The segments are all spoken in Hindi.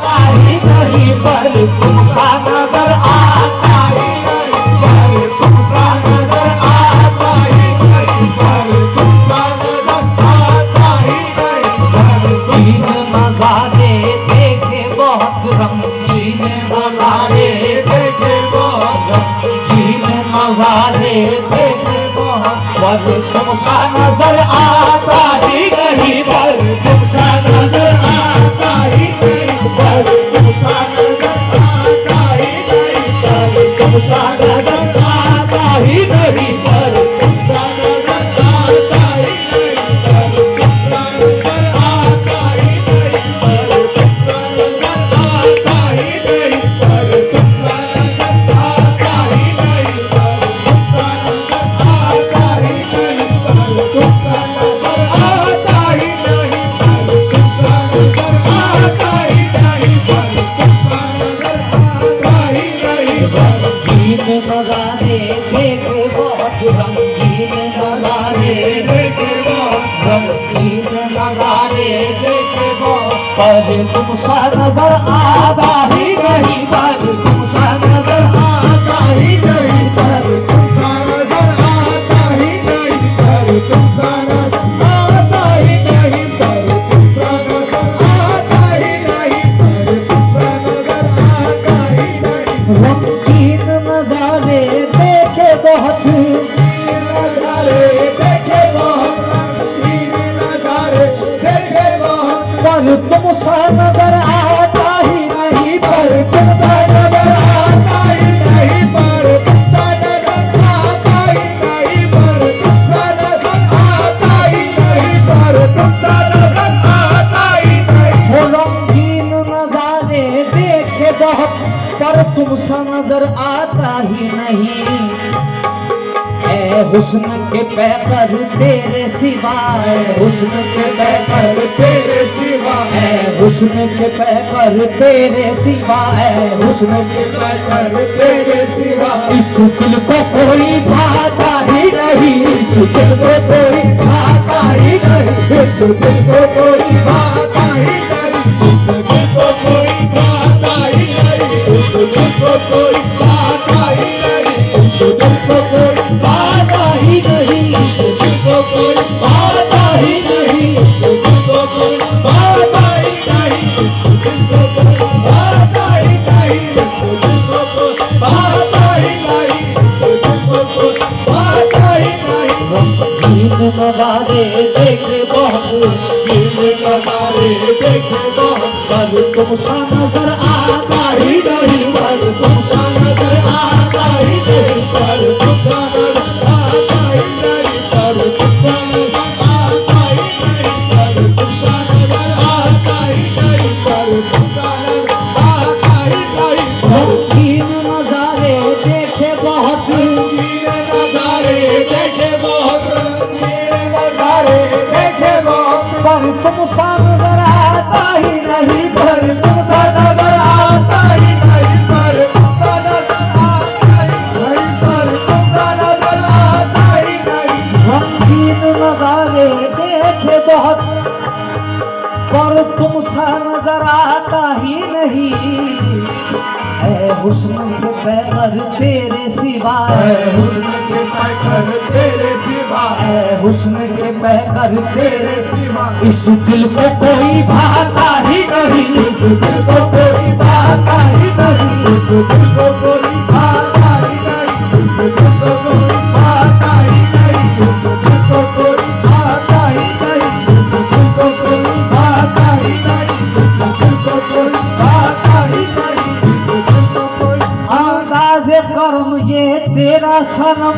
नहीं पर तुमसा नजर आता ही नहीं, पर तुमसा नजर आता ही नहीं, पर तुमसा नजर आता ही नहीं, पर तीन नजारे देखे बहुत रंगीन नजारे देखे बहुत रंगीन नजारे देखे बहुत, पर तुमसा नजर आता ही नहीं, पर तुमसा नजर आता ही नहीं, पर तुमसा नजर आता ही नहीं, पर तुमसा नजर आता ही नहीं, पर तुमसा नजर आता ही नहीं, पर तुमसा नजर आता ही नहीं, पर तुमसा नजर आता ही नहीं, पर तुमसा नजर आता ही नहीं, पर तुमसा नजर आता ही नहीं, पर तुमसा नजर आता ही नहीं, पर तुमसा नजर आता ही नहीं, पर तुमसा नजर आता ही नहीं, रंगीन नजारे देखे बहुत रंगीन नजारे देखे बहुत रंगीन नजारे देखे बहुत, पर तुमसा नजर आता ही नहीं, पर तुमसा नजर आता ही नहीं, पर तुमसा नजर आता ही नहीं, पर तुमसा नजर आता ही नहीं, पर तुमसा नजर आता ही नहीं, पर तुमसा नजर आता ही नहीं, रंगीन नजारे देखे बहुत नजारे देखे बहुत रंगीन नजारे देखे बहुत, पर तुमसा नजर आता ही नहीं, पर तुमसा नजर आता ही नहीं, पर तुमसा नजर आता ही नहीं, पर तुमसा नजर आता ही नहीं, पर तुमसा नजर आता ही नहीं, वो रंगीन नजारे देखे बहुत, पर तुमसा नजर आता ही नहीं, ऐ हुस्न के पैकर तेरे सिवा, ऐ हुस्न के पैकर तेरे सिवा, ऐ हुस्न के पैकर तेरे सिवा, ऐ हुस्न के पैकर तेरे सिवा, इस दिल को कोई भाता ही नहीं, इस दिल को कोई भाता ही नहीं, इस दिल को कोई भाता ही नहीं, इस दिल को कोई भाता ही नहीं, इस दिल को कोई भाता ही नहीं, इस दिल को कोई भाता ही नहीं, इस दिल को कोई भाता ही नहीं, इस दिल को कोई भाता ही नहीं, इस दिल को कोई भाता ही नहीं, इस दिल को कोई भाता ही नहीं, इस दिल को कोई भाता ही नहीं, रंगीन नजारे देखे बहुत रंगीन नजारे देखे बहुत, पर तुमसा नजर आता ही नहीं, पर तुमसा नजर आता ही नहीं, पर तुमसा नजर आता ही नहीं, पर तुमसा नजर आता ही नहीं, पर तुमसा नजर आता ही नहीं, पर तुमसा नजर आता ही नहीं, रंगीन नजारे देखे बहुत रंगीन नजारे देखे बहुत रंगीन नजारे देखे बहुत, पर तुमसा नजर आता ही नहीं, पर तुमसा नजर आता ही नहीं, पर तुमसा नजर आता ही नहीं, पर तुमसा नजर आता ही नहीं, रंगीन नजारे देखे बहुत, पर तुमसा नजर आता ही नहीं, ऐ हुस्न के पैकर तेरे सिवा, ऐ हुस्न के पैकर तेरे सिवा, ऐ हुस्न के पैकर तेरे सिवा, इस दिल को कोई भाता ही नहीं, इस दिल को कोई भाता ही नहीं, इस दिल को कोई भाता ही नहीं, इस दिल को कोई भाता ही नहीं, इस दिल को कोई भाता ही नहीं, इस दिल को कोई भाता ही नहीं, इस दिल को कोई भाता ही नहीं, इस दिल को कोई अंदाज़े करम ये तेरा सनम,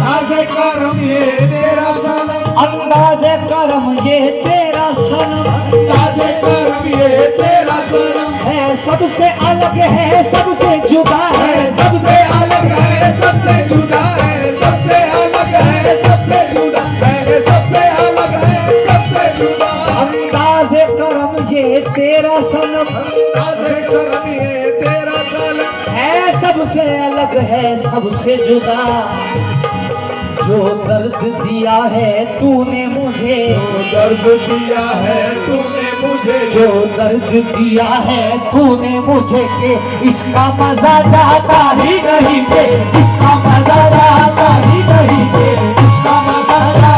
अंदाज़े करम ये तेरा सनम, अंदाज़े करम ये तेरा सनम, अंदाज़े करम ये तेरा सनम, है सबसे अलग है सबसे जुदा है, सबसे अलग है सबसे जुदा है, सबसे अलग है सबसे जुदा है, सबसे अलग है सबसे जुदा, अंदाज़े करम ये तेरा सनम, अंदाज़े करम ये तेरा सनम, है सबसे अलग है सबसे जुदा, जो दर्द दिया है तूने मुझे, जो दर्द दिया है तूने मुझे, जो दर्द दिया है तूने मुझे, के इसका मजा जाता ही नहीं, के इसका मजा जाता ही नहीं, के इसका मजा